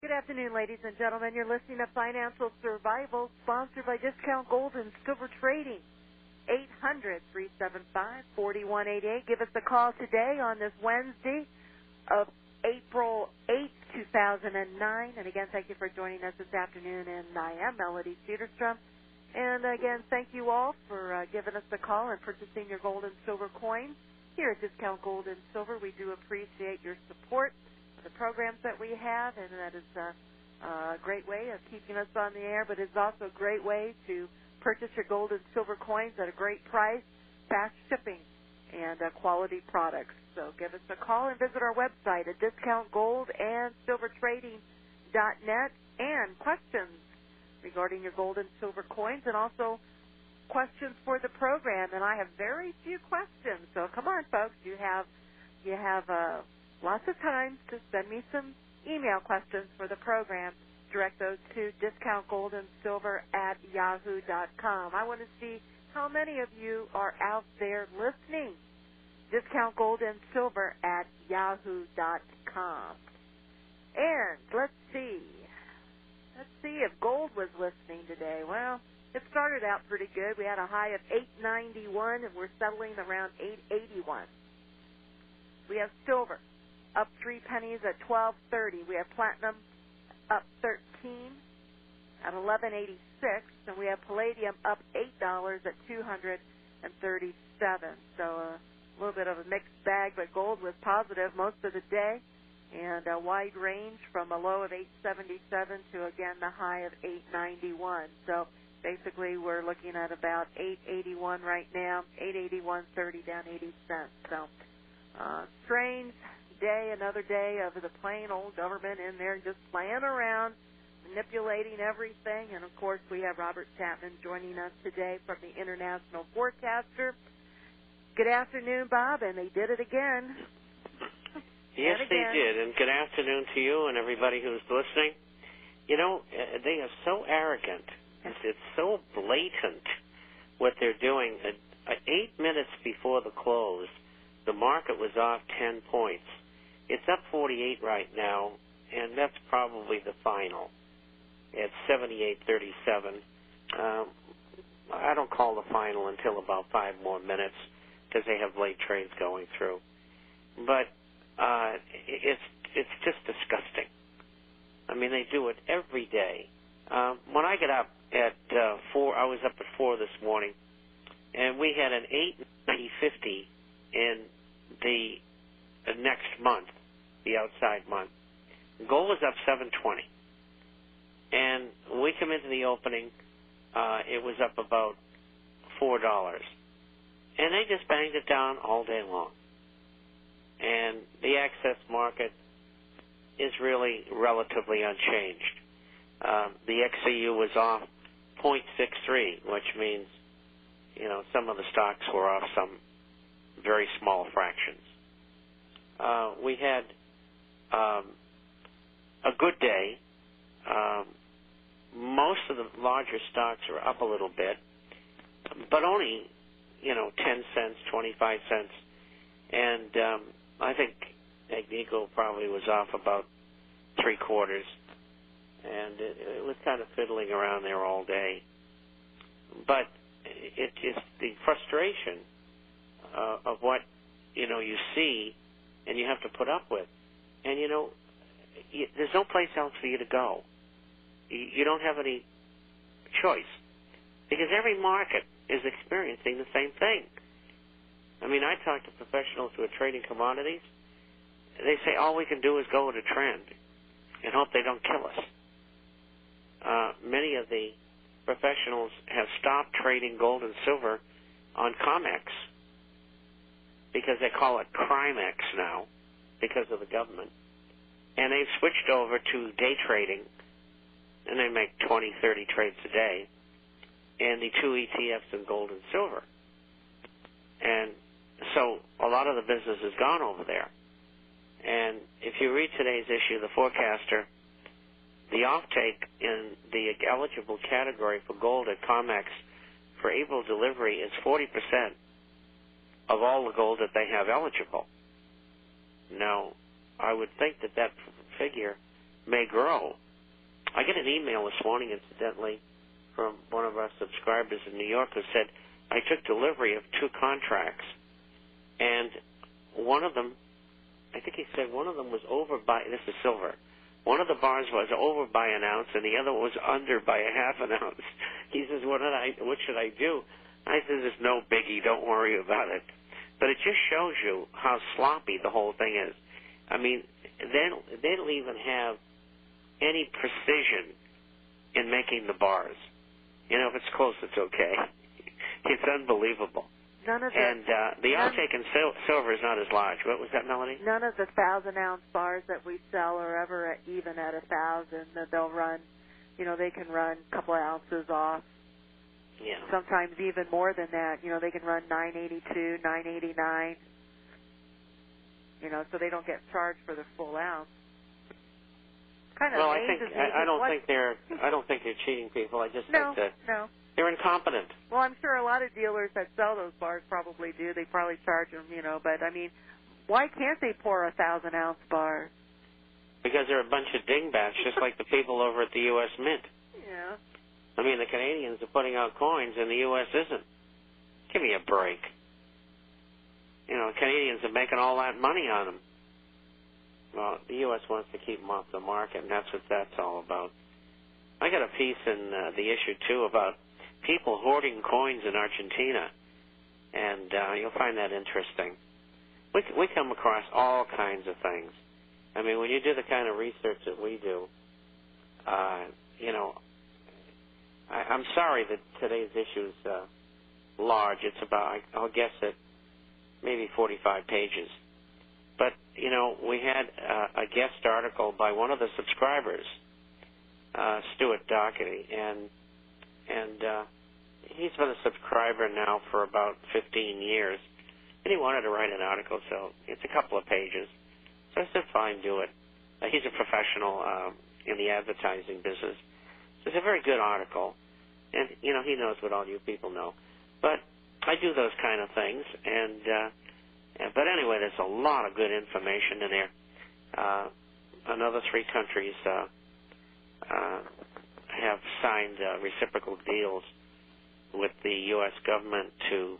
Good afternoon, ladies and gentlemen. You're listening to Financial Survival, sponsored by Discount Gold and Silver Trading. 800-375-4188. Give us a call today on this Wednesday of April 8th, 2009. And again, thank you for joining us this afternoon. And I am Melody Cedarstrom. And again, thank you all for giving us a call and purchasing your gold and silver coins. Here at Discount Gold and Silver, we do appreciate your support for the programs that we have, and that is a great way of keeping us on the air, but it's also a great way to purchase your gold and silver coins at a great price, fast shipping, and quality products. So give us a call and visit our website at discountgoldandsilvertrading.net, and questions regarding your gold and silver coins, and also questions for the program. And I have very few questions, so come on, folks. You have lots of time to send me some email questions for the program. Direct those to discountgoldandsilver@yahoo.com. I want to see how many of you are out there listening. Discountgoldandsilver@yahoo.com. And let's see if gold was listening today. Well, it started out pretty good. We had a high of 891, and we're settling around 881. We have silver up 3 pennies at 12.30. We have platinum up 13 at 11.86, and we have palladium up $8 at 237. So a little bit of a mixed bag, but gold was positive most of the day, and a wide range from a low of 877 to, again, the high of 891. So basically we're looking at about 881 right now, 881.30, down 80 cents. So strange day, another day of the plain old government in there just playing around, manipulating everything. And, of course, we have Robert Chapman joining us today from the International Forecaster. Good afternoon, Bob, and they did it again. Yes, they did, and good afternoon to you and everybody who's listening. You know, they are so arrogant. It's so blatant what they're doing. 8 minutes before the close, the market was off 10 points. It's up 48 right now, and that's probably the final at 78.37. I don't call the final until about 5 more minutes because they have late trades going through. But it's just disgusting. I mean, they do it every day. When I get up at 4, I was up at 4 this morning, and we had an 8.90.50 in the next month, the outside month. Gold was up 7.20, and we come into the opening, it was up about $4, and they just banged it down all day long. And the access market is really relatively unchanged. The XEU was off 0.63, which means, you know, some of the stocks were off some very small fractions. We had a good day. Most of the larger stocks are up a little bit, but only, 10 cents, 25 cents. And I think Agnico probably was off about 3/4, and it was kind of fiddling around there all day. But it is the frustration of what, you see and you have to put up with. And, there's no place else for you to go. You don't have any choice because every market is experiencing the same thing. I mean, I talk to professionals who are trading commodities. They say all we can do is go with a trend and hope they don't kill us. Many of the professionals have stopped trading gold and silver on COMEX because they call it CRIMEX now because of the government. And they've switched over to day trading, and they make 20, 30 trades a day, and the 2 ETFs in gold and silver. And so a lot of the business has gone over there. And if you read today's issue of the Forecaster, the offtake in the eligible category for gold at COMEX for April delivery is 40% of all the gold that they have eligible. Now, I would think that figure may grow. I get an email this morning, incidentally, from one of our subscribers in New York who said, I took delivery of 2 contracts, and one of them, I think he said one of them was over by, this is silver, one of the bars was over by an ounce and the other was under by a half an ounce. He says, what should I do? I said, there's no biggie, don't worry about it. But it just shows you how sloppy the whole thing is. I mean, they don't even have any precision in making the bars. You know, if it's close, it's okay. It's unbelievable. None of the outtake in silver is not as large. What was that, Melanie? None of the 1,000-ounce bars that we sell are ever even at 1,000. That they'll run, you know, they can run a couple of ounces off. Yeah. Sometimes even more than that. You know, they can run 982, 989. You know, so they don't get charged for the full ounce. Kind of amazes me. I don't think they're cheating people. I just think that they're incompetent. Well, I'm sure a lot of dealers that sell those bars probably do. They probably charge them, you know. But I mean, why can't they pour 1,000-ounce bars? Because they're a bunch of dingbats, just like the people over at the U.S. Mint. Yeah. I mean, the Canadians are putting out coins, and the U.S. isn't. Give me a break. You know, Canadians are making all that money on them. Well, the U.S. wants to keep them off the market, and that's what that's all about. I got a piece in the issue, too, about people hoarding coins in Argentina, and you'll find that interesting. We come across all kinds of things. I mean, when you do the kind of research that we do, you know, I'm sorry that today's issue is large. It's about, I'll guess it, maybe 45 pages. But, you know, we had a guest article by one of the subscribers, Stuart Doherty, and he's been a subscriber now for about 15 years, and he wanted to write an article, so it's a couple of pages. So I said, fine, do it. He's a professional in the advertising business. So it's a very good article, and, you know, he knows what all you people know. But I do those kind of things, but anyway, there's a lot of good information in there. Another 3 countries have signed reciprocal deals with the U.S. government to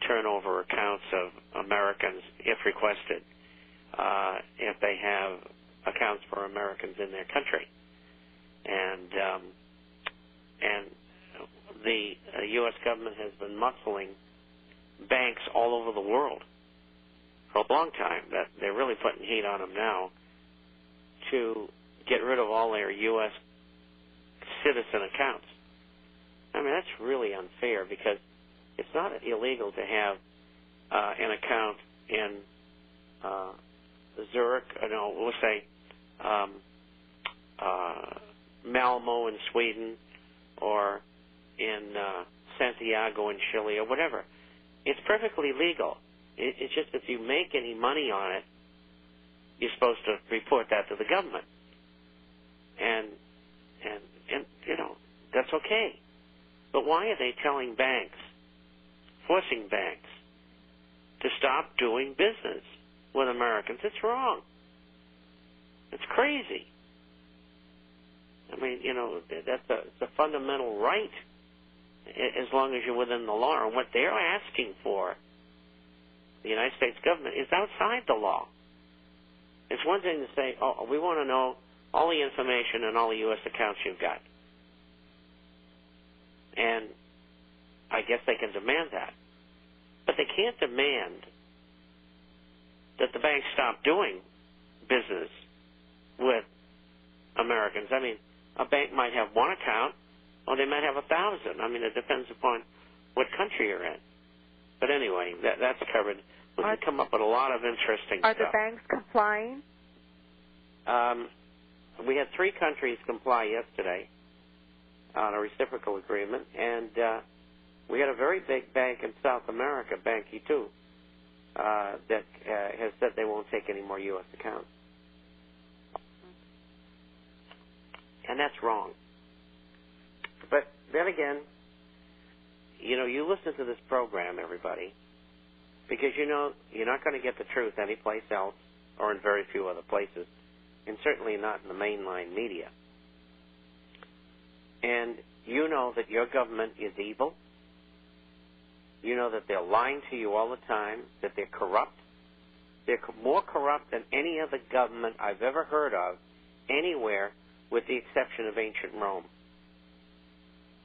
turn over accounts of Americans, if requested, if they have accounts for Americans in their country. And the U.S. government has been muscling banks all over the world for a long time. That they're really putting heat on them now to get rid of all their U.S. citizen accounts. I mean, that's really unfair because it's not illegal to have an account in Zurich, no, we'll say Malmo in Sweden, or in Santiago in Chile, or whatever. It's perfectly legal. It's just if you make any money on it, you're supposed to report that to the government. And you know, that's okay. But why are they telling banks, forcing banks, to stop doing business with Americans? It's wrong. It's crazy. I mean, you know, it's a fundamental right as long as you're within the law. And what they're asking for, the United States government, is outside the law. It's one thing to say, oh, we want to know all the information and all the U.S. accounts you've got. And I guess they can demand that. But they can't demand that the banks stop doing business with Americans. I mean, a bank might have one account, or they might have 1,000. I mean, it depends upon what country you're in. But anyway, that's covered. We can come up with a lot of interesting stuff. Are the banks complying? We had 3 countries comply yesterday on a reciprocal agreement, and we had a very big bank in South America, Banco, that has said they won't take any more U.S. accounts. And that's wrong. But then again, you know, you listen to this program, everybody, because you know you're not going to get the truth anyplace else or in very few other places. and certainly not in the mainline media. And you know that your government is evil. You know that they're lying to you all the time, that they're corrupt. They're more corrupt than any other government I've ever heard of anywhere, with the exception of ancient Rome.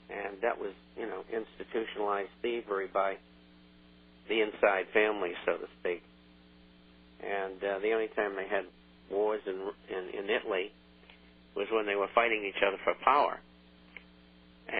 And that was, institutionalized thievery by the inside family, so to speak. And the only time they had wars in Italy was when they were fighting each other for power.